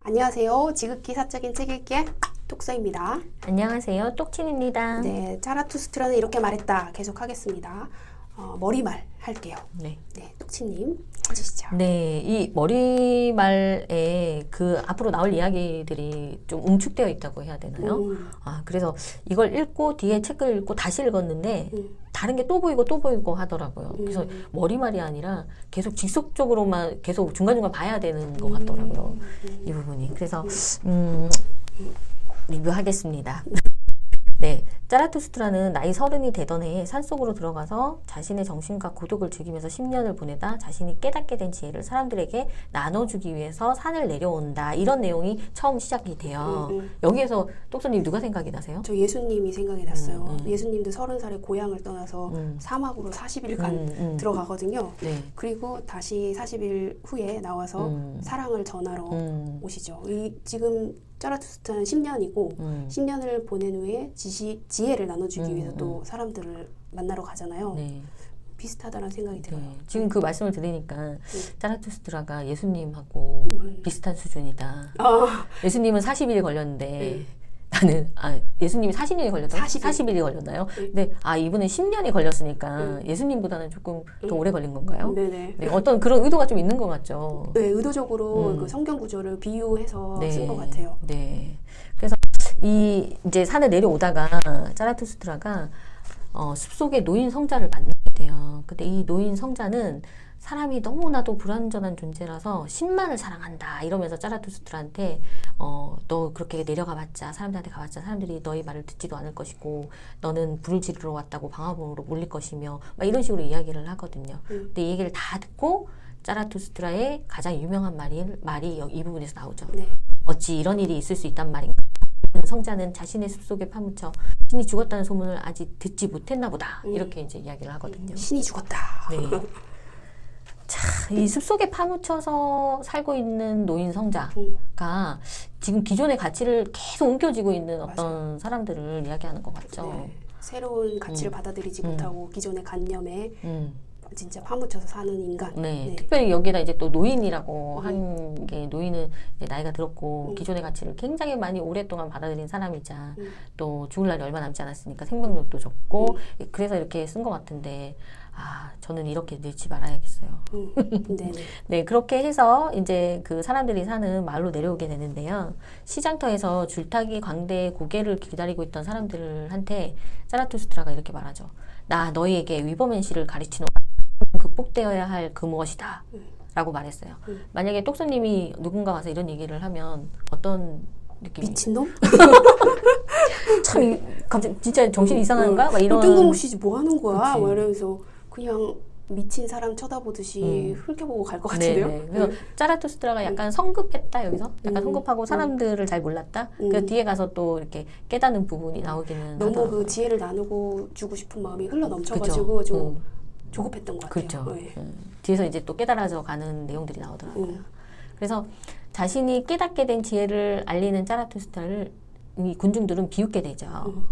안녕하세요. 지극히 사적인 책 읽기의 톡서입니다. 안녕하세요. 똑친입니다. 네, 자라투스트라는 이렇게 말했다. 계속 하겠습니다. 머리말 할게요. 네. 네, 똑치님 해주시죠. 네, 이 머리말에 그 앞으로 나올 이야기들이 좀 응축되어 있다고 해야 되나요? 그래서 이걸 읽고 뒤에 책을 읽고 다시 읽었는데 다른 게 또 보이고 또 보이고 하더라고요. 그래서 머리말이 아니라 계속 지속적으로만 계속 중간중간 봐야 되는 것 같더라고요. 이 부분이. 그래서 리뷰하겠습니다. 네, 자라투스트라는 나이 30이 되던 해에 산속으로 들어가서 자신의 정신과 고독을 즐기면서 10년을 보내다 자신이 깨닫게 된 지혜를 사람들에게 나눠주기 위해서 산을 내려온다. 이런 내용이 처음 시작이 돼요. 여기에서 똑선님 누가 생각이 나세요? 저 예수님이 생각이 났어요. 예수님도 30살에 고향을 떠나서 사막으로 40일간 들어가거든요. 네. 그리고 다시 40일 후에 나와서 사랑을 전하러 오시죠. 지금 자라투스트는 10년이고 10년을 보낸 후에 지혜를 나눠주기 위해서 또 사람들을 만나러 가잖아요. 네. 비슷하다는 생각이 들어요. 네. 지금 그 말씀을 들으니까 자라투스트라가 예수님하고 비슷한 수준이다. 예수님은 40일이 걸렸는데 나는 예수님이 40년이 걸렸다. 40일이 걸렸나요? 근데 이분은 10년이 걸렸으니까 예수님보다는 조금 더 오래 걸린 건가요? 네네. 네, 어떤 그런 의도가 좀 있는 것 같죠. 네, 의도적으로 그 성경 구절을 비유해서 네. 쓴 것 같아요. 네. 그래서 이제 산을 내려오다가 자라투스트라가 숲속의 노인 성자를 만나게 돼요. 근데 이 노인 성자는 사람이 너무나도 불완전한 존재라서 신만을 사랑한다 이러면서 자라투스트라한테 너 그렇게 내려가봤자 사람들한테 가봤자 사람들이 너의 말을 듣지도 않을 것이고 너는 불을 지르러 왔다고 방화봉으로 몰릴 것이며 막 이런 식으로 이야기를 하거든요. 근데 이 얘기를 다 듣고 자라투스트라의 가장 유명한 말이 이 부분에서 나오죠. 네. 어찌 이런 일이 있을 수 있단 말인가. 성자는 자신의 숲속에 파묻혀 신이 죽었다는 소문을 아직 듣지 못했나 보다. 이렇게 이제 이야기를 하거든요. 신이 죽었다. 네. 자, 이 숲속에 파묻혀서 살고 있는 노인 성자가 지금 기존의 가치를 계속 옮겨지고 있는 어떤 사람들을 이야기하는 것 같죠. 네. 새로운 가치를 받아들이지 못하고 기존의 관념에 진짜 파묻혀서 사는 인간. 네. 특별히 여기에다 이제 또 노인이라고 한 게 노인은 이제 나이가 들었고 기존의 가치를 굉장히 많이 오랫동안 받아들인 사람이자 또 죽을 날이 얼마 남지 않았으니까 생명력도 적고 그래서 이렇게 쓴 것 같은데 저는 이렇게 늙지 말아야겠어요. 네네. 네, 그렇게 해서 이제 그 사람들이 사는 마을로 내려오게 되는데요. 시장터에서 줄타기 광대의 고개를 기다리고 있던 사람들한테 자라투스트라가 이렇게 말하죠. 나 너희에게 위버맨시를 가르치는 극복되어야 할 그 무엇이다 라고 말했어요. 만약에 똑소님이 누군가 와서 이런 얘기를 하면 어떤 느낌이? 미친놈? 참 갑자기 진짜 정신이 이상한가? 막 이런. 뜬금없이 뭐 하는 거야? 그치. 막 이러면서 그냥 미친 사람 쳐다보듯이 훑겨보고 갈 것 같은데요? 네네. 그래서 자라투스트라가 약간 성급했다 여기서 약간 성급하고 사람들을 잘 몰랐다. 그래서 뒤에 가서 또 이렇게 깨닫는 부분이 나오기는 너무 하더라고요. 그 지혜를 나누고 주고 싶은 마음이 흘러 넘쳐가지고 좀 조급했던 것 같아요. 그렇죠. 네. 뒤에서 이제 또 깨달아져 가는 내용들이 나오더라고요. 그래서 자신이 깨닫게 된 지혜를 알리는 자라투스트라를 이 군중들은 비웃게 되죠.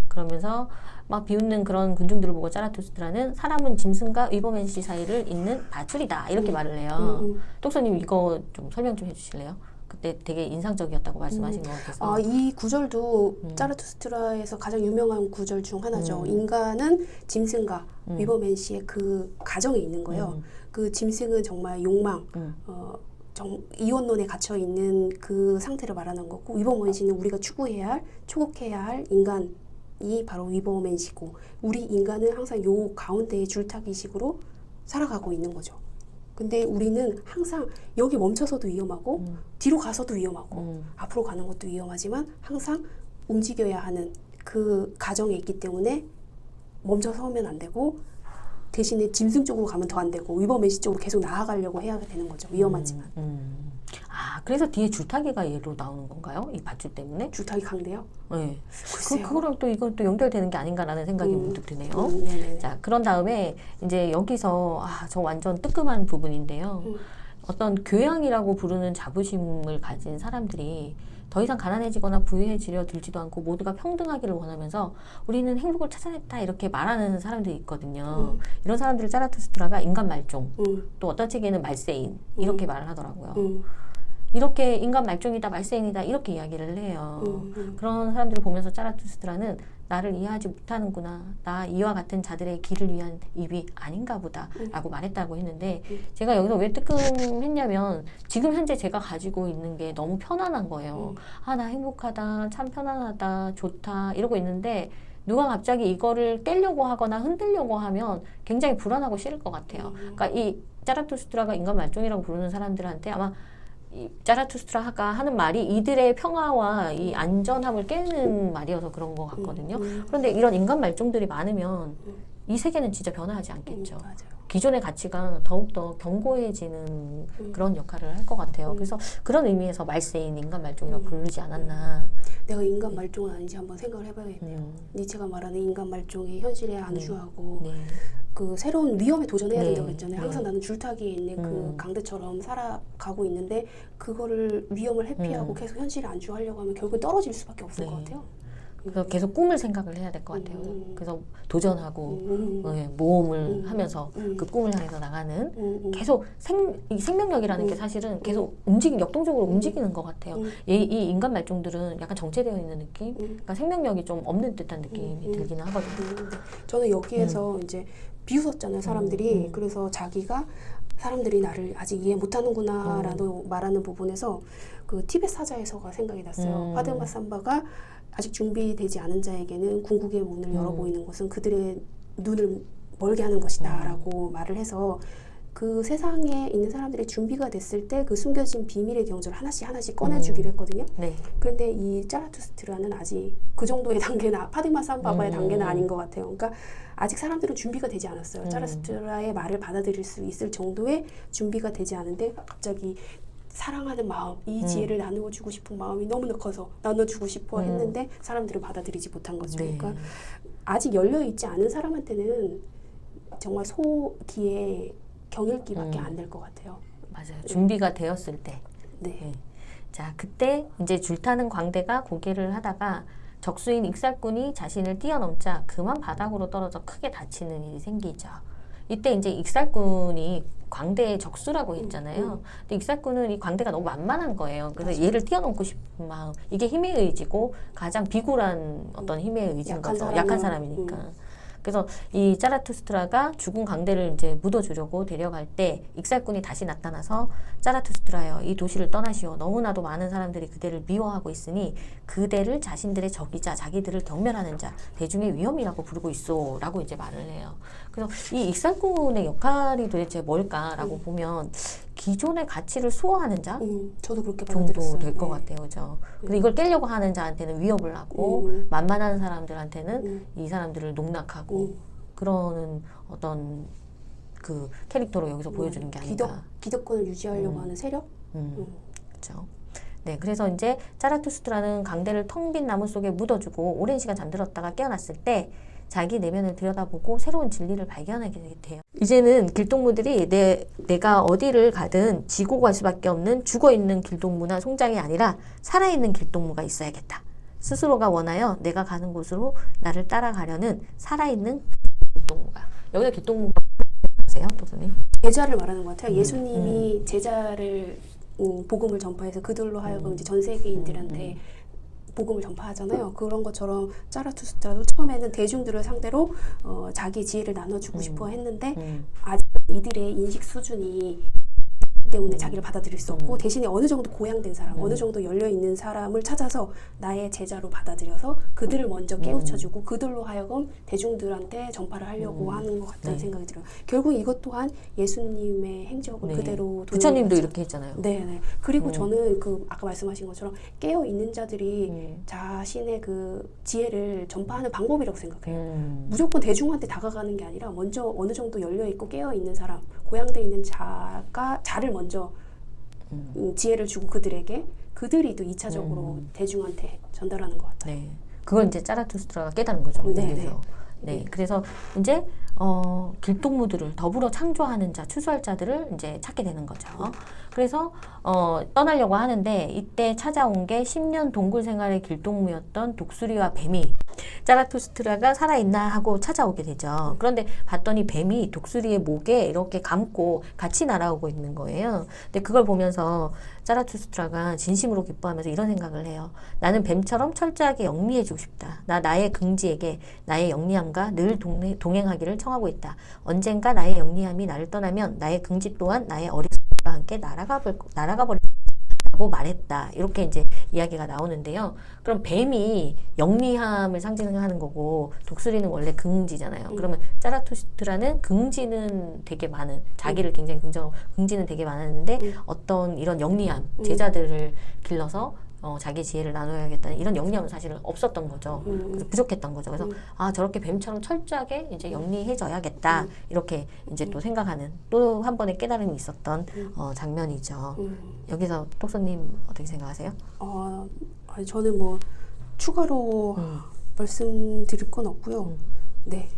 그러면서 막 비웃는 그런 군중들을 보고 자라투스트라는 사람은 짐승과 위버맨시 사이를 잇는 밧줄이다 이렇게 말을 해요. 똑소님 이거 좀 설명 좀 해주실래요? 그때 되게 인상적이었다고 말씀하신 것 같아서. 이 구절도 자라투스트라에서 가장 유명한 구절 중 하나죠. 인간은 짐승과 위버맨시의 그 가정에 있는 거예요. 그 짐승은 정말 욕망, 이원론에 갇혀 있는 그 상태를 말하는 거고, 위버맨시는 우리가 추구해야 할, 초국해야 할 인간이 바로 위버맨시고, 우리 인간은 항상 요 가운데의 줄타기식으로 살아가고 있는 거죠. 근데 우리는 항상 여기 멈춰서도 위험하고 뒤로 가서도 위험하고 앞으로 가는 것도 위험하지만 항상 움직여야 하는 그 가정에 있기 때문에 멈춰 서면 안 되고 대신에 짐승 쪽으로 가면 더 안 되고 위버맨시 쪽으로 계속 나아가려고 해야 되는 거죠. 위험하지만. 그래서 뒤에 줄타기가 얘로 나오는 건가요? 이 밧줄 때문에? 줄타기 강대요? 네. 글쎄요. 그거랑 또 이건 또 연결되는 게 아닌가라는 생각이 문득 드네요. 네네. 자, 그런 다음에 이제 여기서 저 완전 뜨끔한 부분인데요. 어떤 교양이라고 부르는 자부심을 가진 사람들이 더 이상 가난해지거나 부유해지려 들지도 않고 모두가 평등하기를 원하면서 우리는 행복을 찾아냈다 이렇게 말하는 사람들이 있거든요. 이런 사람들을 자라투스트라가 인간 말종, 또 어떤 책에는 말세인 이렇게 말을 하더라고요. 이렇게 인간 말종이다, 말세인이다 이렇게 이야기를 해요. 그런 사람들을 보면서 자라투스트라는 나를 이해하지 못하는구나. 나 이와 같은 자들의 길을 위한 입이 아닌가 보다 라고 말했다고 했는데 제가 여기서 왜 뜨끔했냐면 지금 현재 제가 가지고 있는 게 너무 편안한 거예요. 아, 나 행복하다, 참 편안하다, 좋다 이러고 있는데 누가 갑자기 이거를 깨려고 하거나 흔들려고 하면 굉장히 불안하고 싫을 것 같아요. 그러니까 이 자라투스트라가 인간 말종이라고 부르는 사람들한테 아마 이 자라투스트라가 하는 말이 이들의 평화와 이 안전함을 깨는 말이어서 그런 것 같거든요. 그런데 이런 인간 말종들이 많으면 이 세계는 진짜 변화하지 않겠죠. 기존의 가치가 더욱더 견고해지는 그런 역할을 할 것 같아요. 그래서 그런 의미에서 말세인 인간 말종이라고 부르지 않았나. 내가 인간 말종은 아닌지 한번 생각을 해봐야겠네요. 니체가 말하는 인간 말종이 현실에 안주하고 네. 그 새로운 위험에 도전해야 네. 된다고 했잖아요. 항상 네. 나는 줄타기에 있는 그 강대처럼 살아가고 있는데 그거를 위험을 회피하고 계속 현실에 안주하려고 하면 결국 떨어질 수밖에 없을 네. 것 같아요. 그래서 계속 꿈을 생각을 해야 될 것 같아요. 그래서 도전하고 모험을 하면서 그 꿈을 향해서 나가는 계속 이 생명력이라는 게 사실은 계속 역동적으로 움직이는 것 같아요. 이 인간 말종들은 약간 정체되어 있는 느낌? 그러니까 생명력이 좀 없는 듯한 느낌이 들기는 하거든요. 저는 여기에서 이제 비웃었잖아요, 사람들이. 그래서 자기가 사람들이 나를 아직 이해 못하는구나 라고 말하는 부분에서 그 티벳 사자에서가 생각이 났어요. 파드마 삼바가 아직 준비되지 않은 자에게는 궁극의 문을 열어 보이는 것은 그들의 눈을 멀게 하는 것이다 라고 말을 해서 그 세상에 있는 사람들이 준비가 됐을 때 그 숨겨진 비밀의 경전을 하나씩 꺼내주기로 했거든요. 네. 그런데 이 자라투스트라는 아직 그 정도의 단계는 파드마 삼바바의 단계는 아닌 것 같아요. 그러니까 아직 사람들은 준비가 되지 않았어요. 자라투스트라의 말을 받아들일 수 있을 정도의 준비가 되지 않은데 갑자기 사랑하는 마음, 이 지혜를 나누어주고 싶은 마음이 너무나 커서 나눠주고 싶어 했는데 사람들은 받아들이지 못한 거죠. 네. 그러니까 아직 열려있지 않은 사람한테는 정말 소기의 경읽기밖에 안 될 것 같아요. 맞아요. 준비가 되었을 때. 네. 네. 자, 그때 이제 줄타는 광대가 고개를 하다가 적수인 익살꾼이 자신을 뛰어넘자 그만 바닥으로 떨어져 크게 다치는 일이 생기죠. 이때 이제 익살꾼이 광대의 적수라고 했잖아요. 근데 익살꾼은 이 광대가 너무 만만한 거예요. 그래서 얘를 뛰어넘고 싶은 마음. 이게 힘의 의지고 가장 비굴한 어떤 힘의 의지인 거죠. 약한 사람이니까. 그래서 이 자라투스트라가 죽은 광대를 이제 묻어주려고 데려갈 때 익살꾼이 다시 나타나서 자라투스트라여 이 도시를 떠나시오. 너무나도 많은 사람들이 그대를 미워하고 있으니 그대를 자신들의 적이자 자기들을 경멸하는 자 대중의 위험이라고 부르고 있소 라고 이제 말을 해요. 그래서 이 익살꾼의 역할이 도대체 뭘까라고 보면 기존의 가치를 수호하는 자 저도 그렇게 정도 받아들였어요. 될 것 같아요. 그죠? 근데 이걸 깨려고 하는 자한테는 위협을 하고 만만한 사람들한테는 이 사람들을 농락하고 그러는 어떤 그 캐릭터로 여기서 보여주는 게 아닌가. 기득권을 유지하려고 하는 세력? 그렇죠. 네, 그래서 이제 자라투스트라는 강대를 텅 빈 나무 속에 묻어주고 오랜 시간 잠들었다가 깨어났을 때 자기 내면을 들여다보고 새로운 진리를 발견하게 돼요. 이제는 길동무들이 내가 어디를 가든 지고 갈 수밖에 없는 죽어있는 길동무나 송장이 아니라 살아있는 길동무가 있어야겠다. 스스로가 원하여 내가 가는 곳으로 나를 따라가려는 살아있는 길동무가. 여기서 길동무가 아세요, 도수님? 제자를 말하는 것 같아요. 예수님이 제자를 복음을 전파해서 그들로 하여금 이제 전 세계인들한테 복음을 전파하잖아요. 그런 것처럼 자라투스트라도 처음에는 대중들을 상대로 자기 지혜를 나눠주고 싶어 했는데 아직 이들의 인식 수준이 때문에 자기를 받아들일 수 없고 대신에 어느 정도 고양된 사람, 어느 정도 열려있는 사람을 찾아서 나의 제자로 받아들여서 그들을 먼저 깨우쳐주고 그들로 하여금 대중들한테 전파를 하려고 하는 것 같다는 생각이 들어요. 결국 이것 또한 예수님의 행적을 그대로 부처님도 이렇게 했잖아요. 네. 그리고 저는 그 아까 말씀하신 것처럼 깨어있는 자들이 자신의 그 지혜를 전파하는 방법이라고 생각해요. 무조건 대중한테 다가가는 게 아니라 먼저 어느 정도 열려있고 깨어있는 사람, 고양돼 있는 자를 먼저 지혜를 주고 그들이 또 2차적으로 대중한테 전달하는 것 같아요. 네. 그걸 이제 자라투스트라가 깨달은 거죠. 네. 그래서 이제 길동무들을 더불어 창조하는 자, 추수할 자들을 이제 찾게 되는 거죠. 그래서 떠나려고 하는데 이때 찾아온 게 10년 동굴 생활의 길동무였던 독수리와 뱀이 자라투스트라가 살아있나 하고 찾아오게 되죠. 그런데 봤더니 뱀이 독수리의 목에 이렇게 감고 같이 날아오고 있는 거예요. 근데 그걸 보면서 자라투스트라가 진심으로 기뻐하면서 이런 생각을 해요. 나는 뱀처럼 철저하게 영리해지고 싶다. 나의 긍지에게 나의 영리함과 늘 동행하기를 청하고 있다. 언젠가 나의 영리함이 나를 떠나면 나의 긍지 또한 나의 어리석음과 함께 날아가 버리고 말했다. 이렇게 이제 이야기가 나오는데요. 그럼 뱀이 영리함을 상징하는 거고 독수리는 원래 긍지잖아요. 그러면 자라투스트라는 긍지는 되게 많은, 자기를 굉장히 긍정하고 긍지는 되게 많았는데 어떤 이런 영리함, 제자들을 길러서 자기 지혜를 나눠야겠다는 이런 영리함은 사실은 없었던 거죠. 그래서 부족했던 거죠. 그래서 아, 저렇게 뱀처럼 철저하게 이제 영리해져야겠다. 이렇게 이제 또 생각하는 또 한 번의 깨달음이 있었던 장면이죠. 여기서 톡소님 어떻게 생각하세요? 아니, 저는 뭐 추가로 말씀드릴 건 없고요. 네.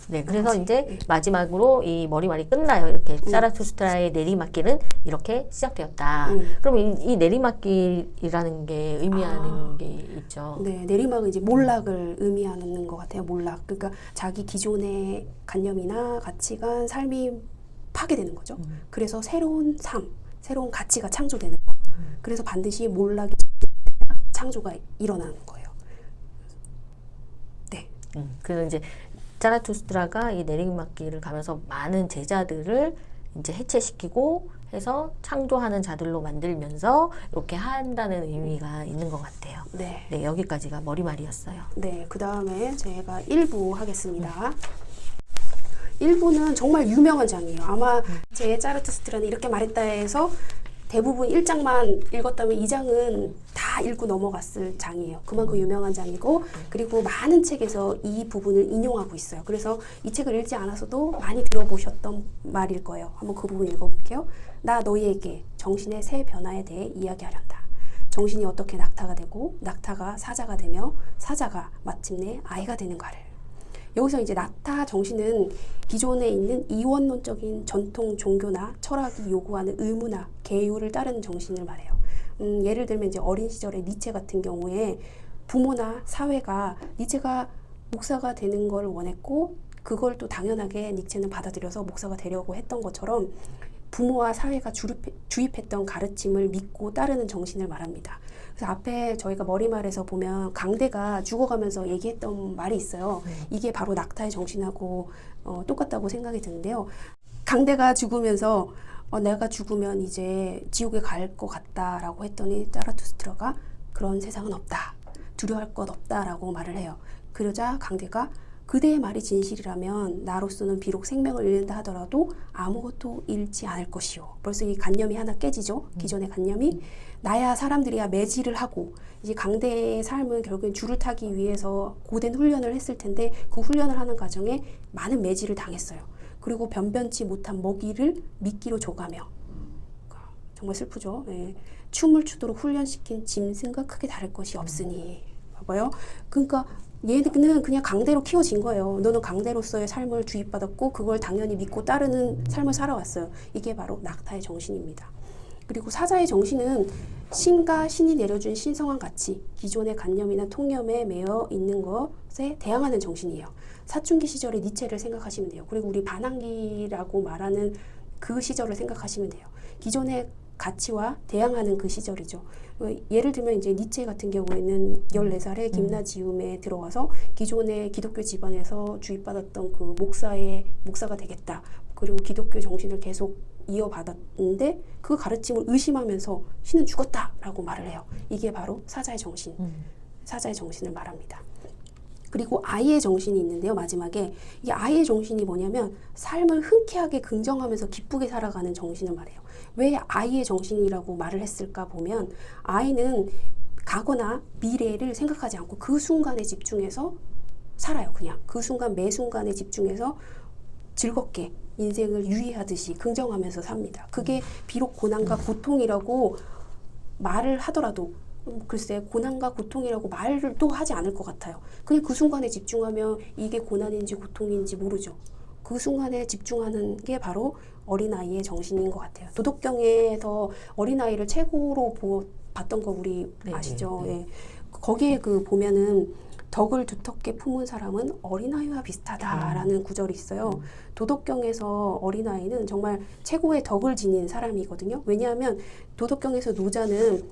네, 그래서 이제 마지막으로 이 머리말이 끝나요. 이렇게 자라투스트라의 내리막길은 이렇게 시작되었다. 그러면 이 내리막길이라는 게 의미하는 게 있죠. 네, 내리막은 이제 몰락을 의미하는 것 같아요. 몰락. 그러니까 자기 기존의 관념이나 가치관, 삶이 파괴되는 거죠. 그래서 새로운 삶, 새로운 가치가 창조되는 거. 그래서 반드시 몰락이 창조가 일어나는 거예요. 네. 그래서 이제 자라투스트라가 이 내리막길을 가면서 많은 제자들을 이제 해체시키고 해서 창조하는 자들로 만들면서 이렇게 한다는 의미가 있는 것 같아요. 네. 네, 여기까지가 머리말이었어요. 네, 그 다음에 제가 1부 하겠습니다. 1부는 정말 유명한 장이에요. 아마 제 자라투스트라는 이렇게 말했다 해서 대부분 1장만 읽었다면 2장은 다 읽고 넘어갔을 장이에요. 그만큼 유명한 장이고, 그리고 많은 책에서 이 부분을 인용하고 있어요. 그래서 이 책을 읽지 않아서도 많이 들어보셨던 말일 거예요. 한번 그 부분 읽어볼게요. 나 너희에게 정신의 새 변화에 대해 이야기하련다. 정신이 어떻게 낙타가 되고 낙타가 사자가 되며 사자가 마침내 아이가 되는가를. 여기서 이제 낙타 정신은 기존에 있는 이원론적인 전통 종교나 철학이 요구하는 의무나 계율을 따르는 정신을 말해요. 예를 들면 이제 어린 시절에 니체 같은 경우에 부모나 사회가 니체가 목사가 되는 걸 원했고 그걸 또 당연하게 니체는 받아들여서 목사가 되려고 했던 것처럼 부모와 사회가 주입했던 가르침을 믿고 따르는 정신을 말합니다. 그래서 앞에 저희가 머리말에서 보면 강대가 죽어가면서 얘기했던 말이 있어요. 이게 바로 낙타의 정신하고 똑같다고 생각이 드는데요. 강대가 죽으면서 내가 죽으면 이제 지옥에 갈 것 같다라고 했더니 자라투스트라가 그런 세상은 없다. 두려워할 것 없다라고 말을 해요. 그러자 강대가 그대의 말이 진실이라면 나로서는 비록 생명을 잃는다 하더라도 아무것도 잃지 않을 것이요. 벌써 이 관념이 하나 깨지죠. 기존의 관념이. 나야 사람들이야 매질을 하고 이제 강대의 삶은 결국엔 줄을 타기 위해서 고된 훈련을 했을 텐데 그 훈련을 하는 과정에 많은 매질을 당했어요. 그리고 변변치 못한 먹이를 미끼로 줘가며 정말 슬프죠. 예. 춤을 추도록 훈련시킨 짐승과 크게 다를 것이 없으니. 봐봐요. 그러니까 얘는 그냥 강대로 키워진 거예요. 너는 강대로서의 삶을 주입받았고 그걸 당연히 믿고 따르는 삶을 살아왔어요. 이게 바로 낙타의 정신입니다. 그리고 사자의 정신은 신과 신이 내려준 신성한 가치, 기존의 관념이나 통념에 매여 있는 것에 대항하는 정신이에요. 사춘기 시절의 니체를 생각하시면 돼요. 그리고 우리 반항기라고 말하는 그 시절을 생각하시면 돼요. 기존의 가치와 대항하는 그 시절이죠. 예를 들면 이제 니체 같은 경우에는 14살에 김나지움에 들어와서 기존의 기독교 집안에서 주입받았던 그 목사가 되겠다. 그리고 기독교 정신을 계속 이어받았는데 그 가르침을 의심하면서 신은 죽었다라고 말을 해요. 이게 바로 사자의 정신, 사자의 정신을 말합니다. 그리고 아이의 정신이 있는데요. 마지막에 이 아이의 정신이 뭐냐면 삶을 흔쾌하게 긍정하면서 기쁘게 살아가는 정신을 말해요. 왜 아이의 정신이라고 말을 했을까 보면 아이는 과거나 미래를 생각하지 않고 그 순간에 집중해서 살아요. 그냥 그 순간 매 순간에 집중해서 즐겁게 인생을 유의하듯이 긍정하면서 삽니다. 그게 비록 고난과 고통이라고 말을 하더라도 글쎄 고난과 고통이라고 말도 하지 않을 것 같아요. 그냥 그 순간에 집중하면 이게 고난인지 고통인지 모르죠. 그 순간에 집중하는 게 바로 어린아이의 정신인 것 같아요. 도덕경에서 어린아이를 최고로 봤던 거 우리 아시죠? 예. 거기에 그 보면은 덕을 두텁게 품은 사람은 어린아이와 비슷하다라는 구절이 있어요. 도덕경에서 어린아이는 정말 최고의 덕을 지닌 사람이거든요. 왜냐하면 도덕경에서 노자는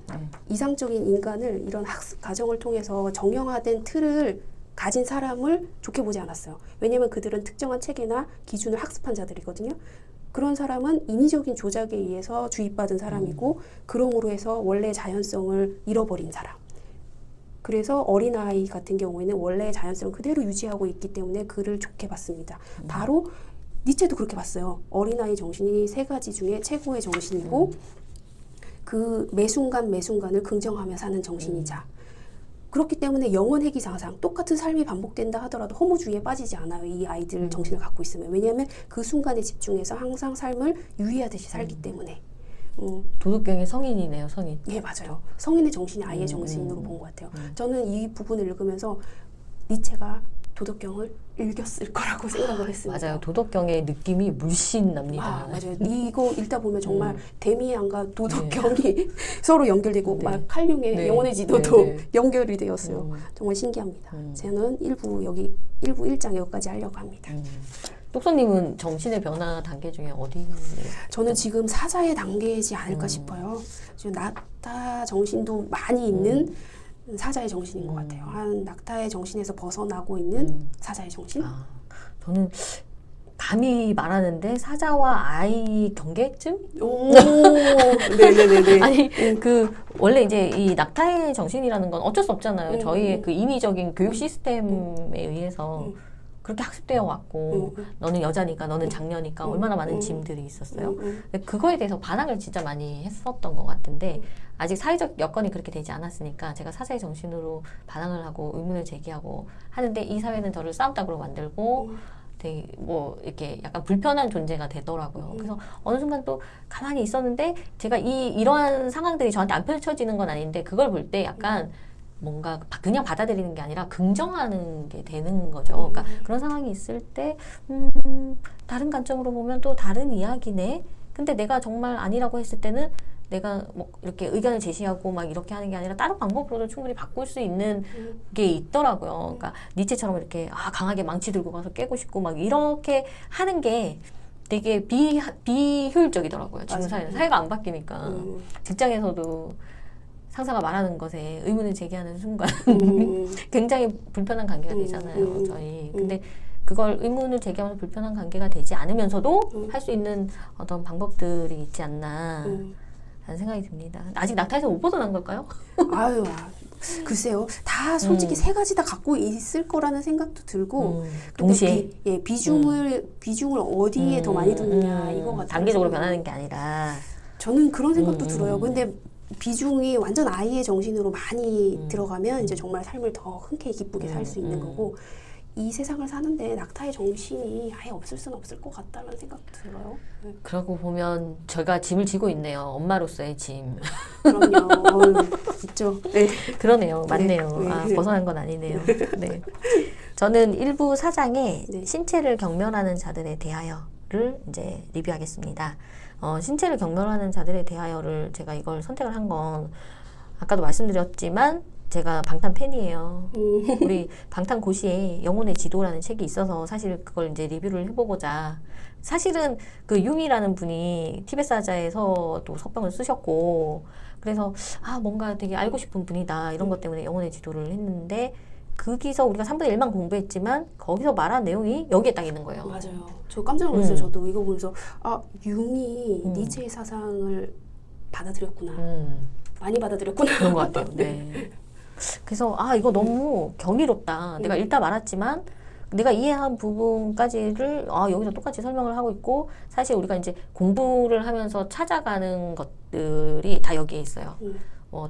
이상적인 인간을 이런 학습 과정을 통해서 정형화된 틀을 가진 사람을 좋게 보지 않았어요. 왜냐하면 그들은 특정한 체계나 기준을 학습한 자들이거든요. 그런 사람은 인위적인 조작에 의해서 주입받은 사람이고 그러므로 해서 원래 자연성을 잃어버린 사람. 그래서 어린아이 같은 경우에는 원래의 자연성을 그대로 유지하고 있기 때문에 그를 좋게 봤습니다. 바로 니체도 그렇게 봤어요. 어린아이 정신이 세 가지 중에 최고의 정신이고 그 매순간 매순간을 긍정하며 사는 정신이자 그렇기 때문에 영원 회귀상상 똑같은 삶이 반복된다 하더라도 허무주의에 빠지지 않아요. 이 아이들 정신을 갖고 있으면. 왜냐하면 그 순간에 집중해서 항상 삶을 유의하듯이 살기 때문에. 도덕경의 성인이네요, 성인. 예, 맞아요. 성인의 정신이 아이의 정신으로 본 것 같아요. 저는 이 부분을 읽으면서 니체가 도덕경을 읽었을 거라고 생각을 했습니다. 맞아요. 도덕경의 느낌이 물씬 납니다. 맞아요. 이거 읽다 보면 정말 데미안과 도덕경이 서로 연결되고 막 칼융의 영혼의 지도도 연결이 되었어요. 정말 신기합니다. 저는 여기 1부 1장 여기까지 하려고 합니다. 똑소님은 정신의 변화 단계 중에 어디? 저는 지금 사자의 단계이지 않을까 싶어요. 지금 낙타 정신도 많이 있는 사자의 정신인 것 같아요. 한 낙타의 정신에서 벗어나고 있는 사자의 정신? 저는 감히 말하는데 사자와 아이 경계쯤? 오, 네네네. 아니 그 원래 이제 이 낙타의 정신이라는 건 어쩔 수 없잖아요. 저희의 그 인위적인 교육 시스템에 의해서 그렇게 학습되어 왔고 너는 여자니까 너는 장녀니까 얼마나 많은 짐들이 있었어요. 근데 그거에 대해서 반항을 진짜 많이 했었던 것 같은데 아직 사회적 여건이 그렇게 되지 않았으니까 제가 사자의 정신으로 반항을 하고 의문을 제기하고 하는데 이 사회는 저를 싸움닭으로 만들고 되게 뭐 이렇게 약간 불편한 존재가 되더라고요. 그래서 어느 순간 또 가만히 있었는데 제가 이러한 상황들이 저한테 안 펼쳐지는 건 아닌데 그걸 볼 때 약간 뭔가 그냥 받아들이는 게 아니라 긍정하는 게 되는 거죠. 그러니까 그런 상황이 있을 때 다른 관점으로 보면 또 다른 이야기네. 근데 내가 정말 아니라고 했을 때는 내가 뭐 이렇게 의견을 제시하고 막 이렇게 하는 게 아니라 다른 방법으로도 충분히 바꿀 수 있는 게 있더라고요. 그러니까 니체처럼 이렇게 강하게 망치 들고 가서 깨고 싶고 막 이렇게 하는 게 되게 비효율적이더라고요. 지금 사회가 안 바뀌니까 직장에서도 상사가 말하는 것에 의문을 제기하는 순간 굉장히 불편한 관계가 되잖아요. 저희. 근데 그걸 의문을 제기하면서 불편한 관계가 되지 않으면서도 할 수 있는 어떤 방법들이 있지 않나 라는 생각이 듭니다. 아직 낙타에서 못 벗어난 걸까요? 아유, 글쎄요. 다 솔직히 세 가지 다 갖고 있을 거라는 생각도 들고 동시에 비중을 어디에 더 많이 두느냐 이거 같아요. 단계적으로 변하는 게 아니라 저는 그런 생각도 들어요. 근데 비중이 완전 아이의 정신으로 많이 들어가면 이제 정말 삶을 더 흔쾌히 기쁘게 살 수 있는 거고 이 세상을 사는데 낙타의 정신이 아예 없을 수는 없을 것 같다는 생각도 들어요. 그러고 보면 제가 짐을 지고 있네요. 엄마로서의 짐. 그럼요. 있죠. 네. 그러네요. 맞네요. 네. 벗어난 건 아니네요. 네. 저는 일부 사장의 신체를 경멸하는 자들에 대하여를 이제 리뷰하겠습니다. 신체를 경멸하는 자들에 대하여를 제가 이걸 선택을 한 건 아까도 말씀드렸지만 제가 방탄 팬이에요. 우리 방탄 고시에 영혼의 지도라는 책이 있어서 사실 그걸 이제 리뷰를 해보고자 사실은 그 융이라는 분이 티베트 사자에서도 석방을 쓰셨고 그래서 뭔가 되게 알고 싶은 분이다 이런 것 때문에 영혼의 지도를 했는데 거기서 우리가 3분의 1만 공부했지만 거기서 말한 내용이 여기에 딱 있는 거예요. 맞아요. 저 깜짝 놀랐어요. 저도 이거 보면서 융이 니체의 사상을 받아들였구나. 많이 받아들였구나. 그런 것 같아요. 네. 그래서 이거 너무 경이롭다. 내가 읽다 말았지만 내가 이해한 부분까지를 여기서 똑같이 설명을 하고 있고 사실 우리가 이제 공부를 하면서 찾아가는 것들이 다 여기에 있어요.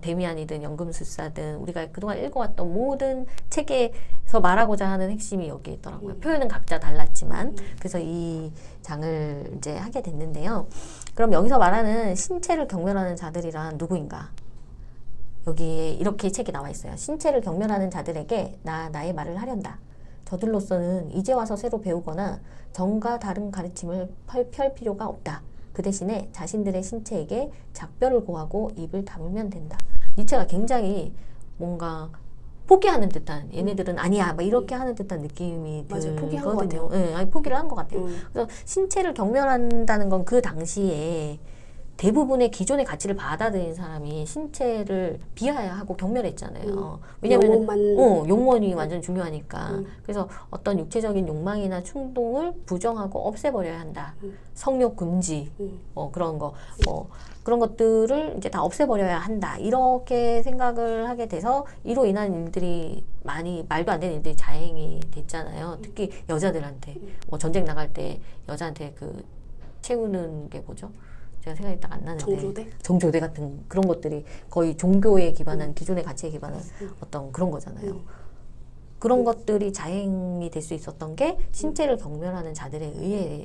데미안이든 연금술사든 우리가 그동안 읽어왔던 모든 책에서 말하고자 하는 핵심이 여기에 있더라고요. 표현은 각자 달랐지만 그래서 이 장을 이제 하게 됐는데요. 그럼 여기서 말하는 신체를 경멸하는 자들이란 누구인가? 여기에 이렇게 책이 나와 있어요. 신체를 경멸하는 자들에게 나의 말을 하련다. 저들로서는 이제 와서 새로 배우거나 정과 다른 가르침을 펼 필요가 없다. 그 대신에 자신들의 신체에게 작별을 고하고 입을 다물면 된다. 니체가 굉장히 뭔가 포기하는 듯한 얘네들은 아니야 막 이렇게 하는 듯한 느낌이 맞아요. 포기한 것 들거든요. 네, 아니, 포기를 한 것 같아요. 그래서 신체를 경멸한다는 건 그 당시에 대부분의 기존의 가치를 받아들인 사람이 신체를 비하하고 경멸했잖아요. 왜냐면 영혼만 용원이 완전 중요하니까. 그래서 어떤 육체적인 욕망이나 충동을 부정하고 없애버려야 한다. 성욕 금지, 그런 거, 그런 것들을 이제 다 없애버려야 한다. 이렇게 생각을 하게 돼서 이로 인한 일들이 많이 말도 안 되는 일들이 자행이 됐잖아요. 특히 여자들한테 전쟁 나갈 때 여자한테 그 채우는 게 뭐죠? 제가 생각이 딱 안 나는데 정조대 같은 그런 것들이 거의 종교에 기반한 기존의 가치에 기반한 어떤 그런 거잖아요. 그런 것들이 자행이 될 수 있었던 게 신체를 경멸하는 자들에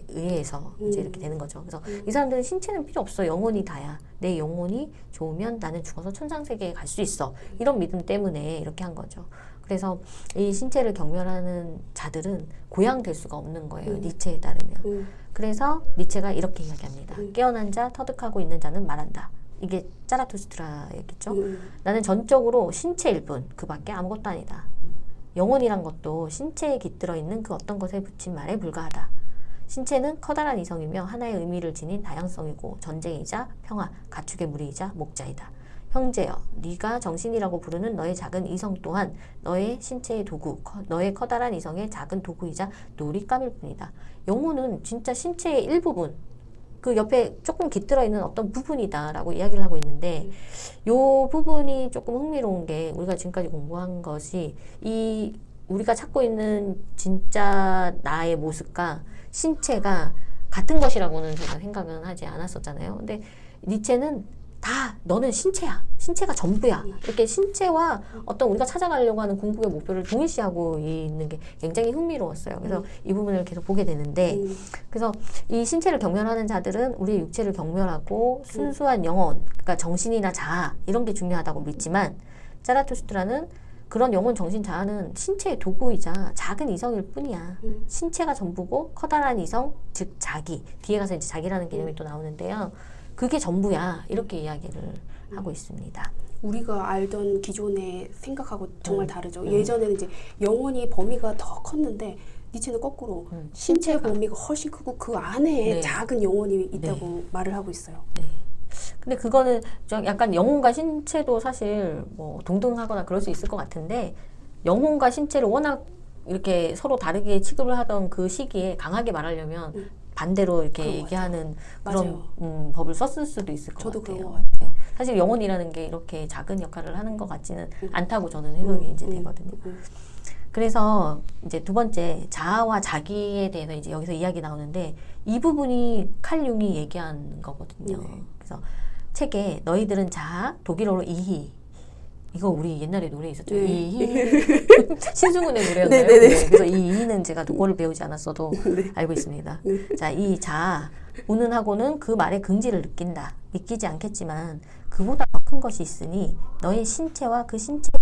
의해서 이제 이렇게 되는 거죠. 그래서 이 사람들은 신체는 필요 없어. 영혼이 다야. 내 영혼이 좋으면 나는 죽어서 천상세계에 갈 수 있어. 이런 믿음 때문에 이렇게 한 거죠. 그래서 이 신체를 경멸하는 자들은 고양될 수가 없는 거예요. 니체에 따르면. 그래서 니체가 이렇게 이야기합니다. 깨어난 자, 터득하고 있는 자는 말한다. 이게 짜라투스트라였겠죠. 나는 전적으로 신체일 뿐 그 밖에 아무것도 아니다. 영혼이란 것도 신체에 깃들어 있는 그 어떤 것에 붙인 말에 불과하다. 신체는 커다란 이성이며 하나의 의미를 지닌 다양성이고 전쟁이자 평화, 가축의 무리이자 목자이다. 형제여, 네가 정신이라고 부르는 너의 작은 이성 또한 너의 신체의 도구, 너의 커다란 이성의 작은 도구이자 놀잇감일 뿐이다. 영혼은 진짜 신체의 일부분, 그 옆에 조금 깃들어 있는 어떤 부분이다라고 이야기를 하고 있는데 이 부분이 조금 흥미로운 게 우리가 지금까지 공부한 것이 이 우리가 찾고 있는 진짜 나의 모습과 신체가 같은 것이라고는 제가 생각은 하지 않았었잖아요. 근데 니체는 다 너는 신체야. 신체가 전부야. 이렇게 신체와 어떤 우리가 찾아가려고 하는 궁극의 목표를 동일시하고 있는 게 굉장히 흥미로웠어요. 그래서 이 부분을 계속 보게 되는데 그래서 이 신체를 경멸하는 자들은 우리의 육체를 경멸하고 순수한 영혼, 그러니까 정신이나 자아 이런 게 중요하다고 믿지만 자라투스트라는 그런 영혼, 정신, 자아는 신체의 도구이자 작은 이성일 뿐이야. 신체가 전부고 커다란 이성, 즉 자기. 뒤에 가서 이제 자기라는 개념이 또 나오는데요. 그게 전부야. 이렇게 이야기를 하고 있습니다. 우리가 알던 기존의 생각하고 정말 다르죠. 예전에는 이제 영혼이 범위가 더 컸는데 니체는 거꾸로 신체 범위가 훨씬 크고 그 안에 작은 영혼이 있다고 말을 하고 있어요. 근데 그거는 좀 약간 영혼과 신체도 사실 뭐 동등하거나 그럴 수 있을 것 같은데 영혼과 신체를 워낙 이렇게 서로 다르게 취급을 하던 그 시기에 강하게 말하려면 반대로 이렇게 얘기하는 그런 법을 썼을 수도 있을 것 저도 같아요. 그런 것 같아요. 사실 영혼이라는 게 이렇게 작은 역할을 하는 것 같지는 않다고 저는 해석이 이제 되거든요. 그래서 이제 두 번째 자아와 자기에 대해서 이제 여기서 이야기 나오는데 이 부분이 칼 융이 얘기한 거거든요. 그래서 책에 너희들은 자아, 독일어로 이히 이거 우리 옛날에 노래 있었죠. 이히 신승훈의 노래였나요? 그래서 이 이히는 제가 독어를 배우지 않았어도 알고 있습니다. 자, 이 자아 운운하고는 그 말의 긍지를 느낀다. 믿기지 않겠지만 그보다 더 큰 것이 있으니 너의 신체와 그 신체의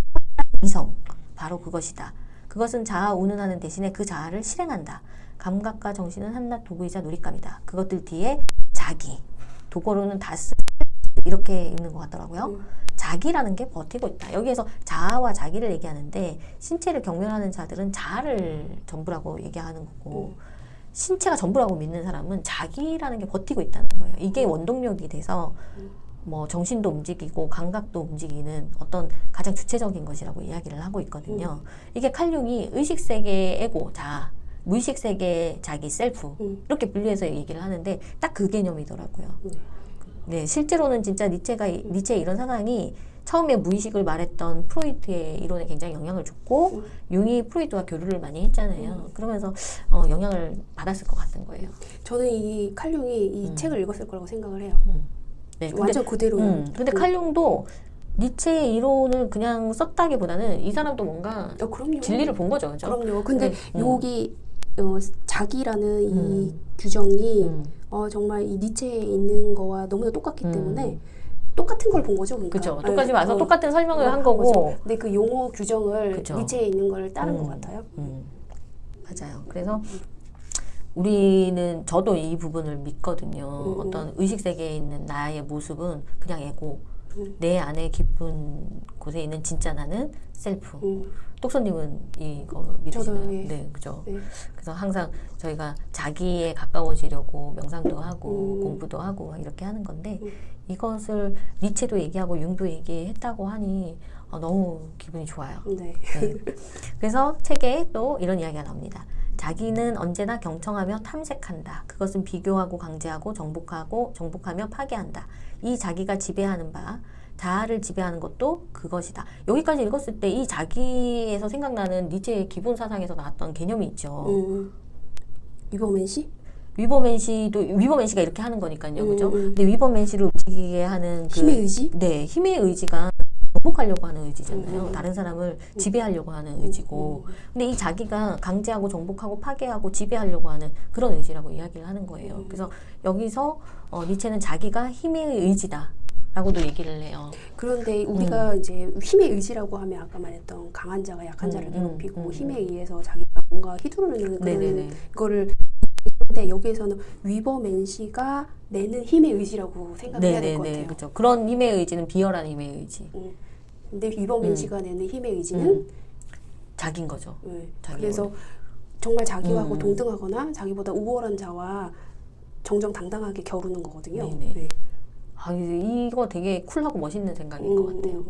이성 바로 그것이다. 그것은 자아 운운하는 대신에 그 자아를 실행한다. 감각과 정신은 한낱 도구이자 놀잇감이다. 그것들 뒤에 자기 독어로는 다스 이렇게 읽는 것 같더라고요. 자기라는 게 버티고 있다. 여기에서 자아와 자기를 얘기하는데 신체를 경멸하는 자들은 자아를 전부라고 얘기하는 거고 신체가 전부라고 믿는 사람은 자기라는 게 버티고 있다는 거예요. 이게 원동력이 돼서 뭐 정신도 움직이고 감각도 움직이는 어떤 가장 주체적인 것이라고 이야기를 하고 있거든요. 이게 칼 융이 의식세계의 에고, 자아, 무의식세계의 자기, 셀프 이렇게 분리해서 얘기를 하는데 딱 그 개념이더라고요. 네, 실제로는 진짜 니체의 이런 상황이 처음에 무의식을 말했던 프로이트의 이론에 굉장히 영향을 줬고 융이 프로이트와 교류를 많이 했잖아요. 그러면서 영향을 받았을 것 같은 거예요. 저는 이 칼 융이 이 책을 읽었을 거라고 생각을 해요. 네, 완전 그대로. 근데 칼 융도 니체의 이론을 그냥 썼다기보다는 이 사람도 뭔가 그럼요. 진리를 본 거죠, 그죠? 그럼요. 근데 여기 자기라는 이 규정이 정말 이 니체에 있는 거와 너무나 똑같기 때문에 똑같은 걸 본 거죠. 그러니까. 그렇죠. 똑같이 와서 똑같은 설명을 한 거고. 거죠. 근데 그 용어 규정을 니체에 있는 걸 따른 것 같아요. 맞아요. 그래서 우리는 저도 이 부분을 믿거든요. 어떤 의식 세계에 있는 나의 모습은 그냥 에고, 내 안에 깊은 곳에 있는 진짜 나는 셀프. 똑선님은 이거 믿으시나요? 저도, 예. 네, 그죠. 네. 그래서 항상 저희가 자기에 가까워지려고 명상도 하고 공부도 하고 이렇게 하는 건데 이것을 니체도 얘기하고 융도 얘기했다고 하니 너무 기분이 좋아요. 네. 네. 그래서 책에 또 이런 이야기가 나옵니다. 자기는 언제나 경청하며 탐색한다. 그것은 비교하고 강제하고 정복하며 파괴한다. 이 자기가 지배하는 바, 자아를 지배하는 것도 그것이다. 여기까지 읽었을 때 이 자기에서 생각나는 니체의 기본 사상에서 나왔던 개념이 있죠. 위버맨 씨? 위버맨 씨가 이렇게 하는 거니까요. 그죠? 근데 위버맨 씨를 움직이게 하는 힘의 의지? 네, 힘의 의지가 정복하려고 하는 의지잖아요. 다른 사람을 지배하려고 하는 의지고. 근데 이 자기가 강제하고 정복하고 파괴하고 지배하려고 하는 그런 의지라고 이야기를 하는 거예요. 그래서 여기서 니체는 자기가 힘의 의지다. 라고도 얘기를 해요. 그런데 우리가 이제 힘의 의지라고 하면 아까 말했던 강한 자가 약한 자를 괴롭히고 힘에 의해서 자기가 뭔가 휘두르는 그런 네네네. 거를 근데 여기에서는 위버맨 씨가 내는 힘의 의지라고 생각해야 될 것 같아요. 그렇죠. 그런 힘의 의지는 비열한 힘의 의지. 근데 위버맨 씨가 내는 힘의 의지는 자기인 거죠. 네. 자기 그래서 원래. 정말 자기하고 동등하거나 자기보다 우월한 자와 정정당당하게 겨루는 거거든요. 네네. 네. 이거 되게 쿨하고 멋있는 생각인 것 같아요.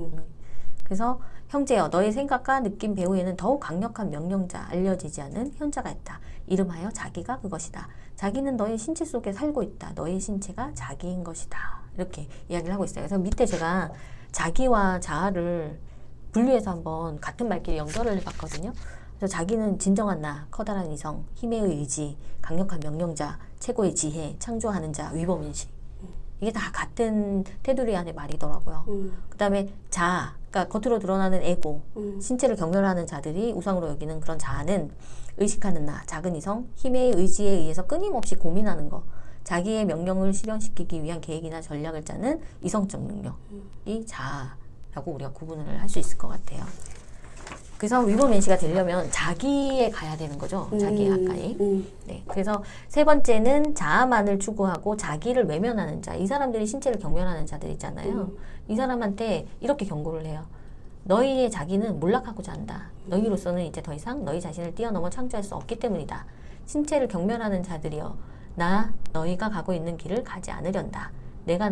그래서 형제여 너의 생각과 느낌 배후에는 더욱 강력한 명령자 알려지지 않은 현자가 있다. 이름하여 자기가 그것이다. 자기는 너의 신체 속에 살고 있다. 너의 신체가 자기인 것이다. 이렇게 이야기를 하고 있어요. 그래서 밑에 제가 자기와 자아를 분리해서 한번 같은 말끼리 연결을 해봤거든요. 그래서 자기는 진정한 나, 커다란 이성, 힘의 의지, 강력한 명령자, 최고의 지혜, 창조하는 자, 위버맨 씨. 이게 다 같은 테두리 안의 말이더라고요. 그 다음에 자아, 그러니까 겉으로 드러나는 에고, 신체를 경멸하는 자들이 우상으로 여기는 그런 자아는 의식하는 나, 작은 이성, 힘의 의지에 의해서 끊임없이 고민하는 거, 자기의 명령을 실현시키기 위한 계획이나 전략을 짜는 이성적 능력이 자아라고 우리가 구분을 할 수 있을 것 같아요. 그래서 위버맨 씨가 되려면 자기에 가야 되는 거죠. 자기에 가까이. 네. 그래서 세 번째는 자아만을 추구하고 자기를 외면하는 자. 이 사람들이 신체를 경멸하는 자들 있잖아요. 이 사람한테 이렇게 경고를 해요. 너희의 자기는 몰락하고자 한다. 너희로서는 이제 더 이상 너희 자신을 뛰어넘어 창조할 수 없기 때문이다. 신체를 경멸하는 자들이여. 너희가 가고 있는 길을 가지 않으련다. 내게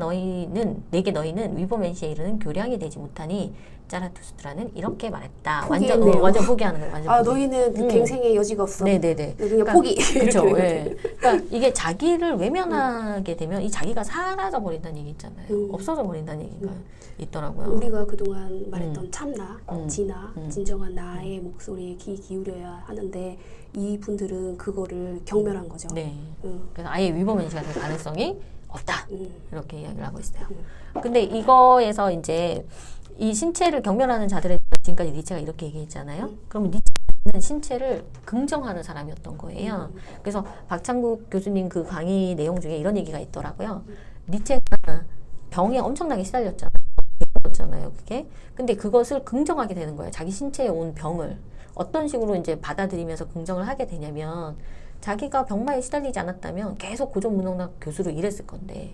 너희는 위버맨 씨에 이르는 교량이 되지 못하니 자라투스트라는 이렇게 말했다. 완전 포기하는 거예요. 완전 포기. 너희는 갱생의 여지가 없어. 네네네. 그냥 포기. 그렇죠. 네. 그러니까 이게 자기를 외면하게 되면 이 자기가 사라져 버린다는 얘기 있잖아요. 없어져 버린다는 얘기가 있더라고요. 우리가 그동안 말했던 참나, 진나, 진정한 나의 목소리에 귀 기울여야 하는데 이분들은 그거를 경멸한 거죠. 네. 그래서 아예 위버맨 씨가 될 가능성이 없다. 이렇게 이야기를 하고 있어요. 근데 이거에서 이제 이 신체를 경멸하는 자들에 지금까지 니체가 이렇게 얘기했잖아요. 그러면 니체는 신체를 긍정하는 사람이었던 거예요. 그래서 박창국 교수님 그 강의 내용 중에 이런 얘기가 있더라고요. 니체가 병에 엄청나게 시달렸잖아요. 그게. 근데 그것을 긍정하게 되는 거예요. 자기 신체에 온 병을. 어떤 식으로 이제 받아들이면서 긍정을 하게 되냐면 자기가 병마에 시달리지 않았다면 계속 고전문학학 교수로 일했을 건데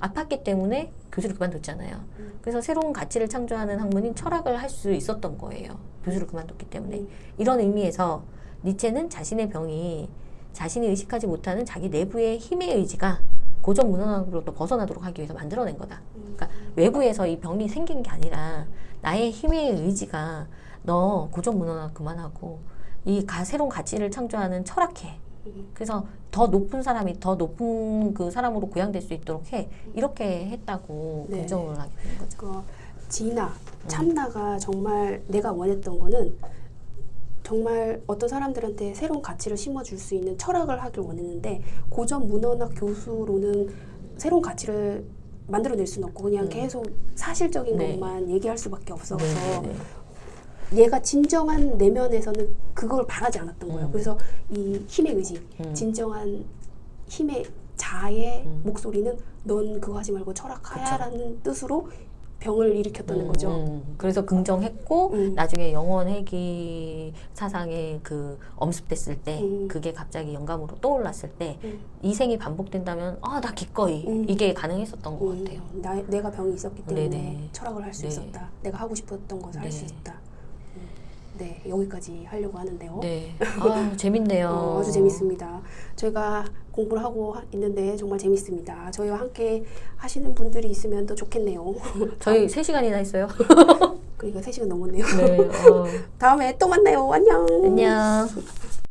아팠기 때문에 교수를 그만뒀잖아요. 그래서 새로운 가치를 창조하는 학문인 철학을 할 수 있었던 거예요. 교수를 그만뒀기 때문에. 이런 의미에서 니체는 자신의 병이 자신이 의식하지 못하는 자기 내부의 힘의 의지가 고전문학으로부터 벗어나도록 하기 위해서 만들어낸 거다. 그러니까 외부에서 이 병이 생긴 게 아니라 나의 힘의 의지가 너 고전문학 그만하고 새로운 가치를 창조하는 철학해. 그래서 더 높은 사람이 더 높은 그 사람으로 고양될 수 있도록 해. 이렇게 했다고 긍정을 하게 되는 거죠. 진나, 참나가 정말 내가 원했던 거는 정말 어떤 사람들한테 새로운 가치를 심어줄 수 있는 철학을 하길 원했는데 고전 문헌학 교수로는 새로운 가치를 만들어낼 수는 없고 그냥 계속 사실적인 것만 얘기할 수밖에 없어서 얘가 진정한 내면에서는 그걸 바라지 않았던 거예요. 그래서 이 힘의 의지, 진정한 힘의 자아의 목소리는 넌 그거 하지 말고 철학하야라는 뜻으로 병을 일으켰다는 거죠. 그래서 긍정했고 나중에 영원 회귀 사상에 그 엄습됐을 때 그게 갑자기 영감으로 떠올랐을 때 이 생이 반복된다면 아, 나 기꺼이 이게 가능했었던 것 같아요. 내가 병이 있었기 때문에 네네. 철학을 할 수 네. 있었다. 내가 하고 싶었던 것을 할 수 네. 있었다. 네, 여기까지 하려고 하는데요. 네, 아, 재밌네요. 아주 재밌습니다. 저희가 공부를 하고 있는데 정말 재밌습니다. 저희와 함께 하시는 분들이 있으면 더 좋겠네요. 저희 3시간이나 했어요. 그러니까 3시간 넘었네요. 네, 다음에 또 만나요. 안녕. 안녕.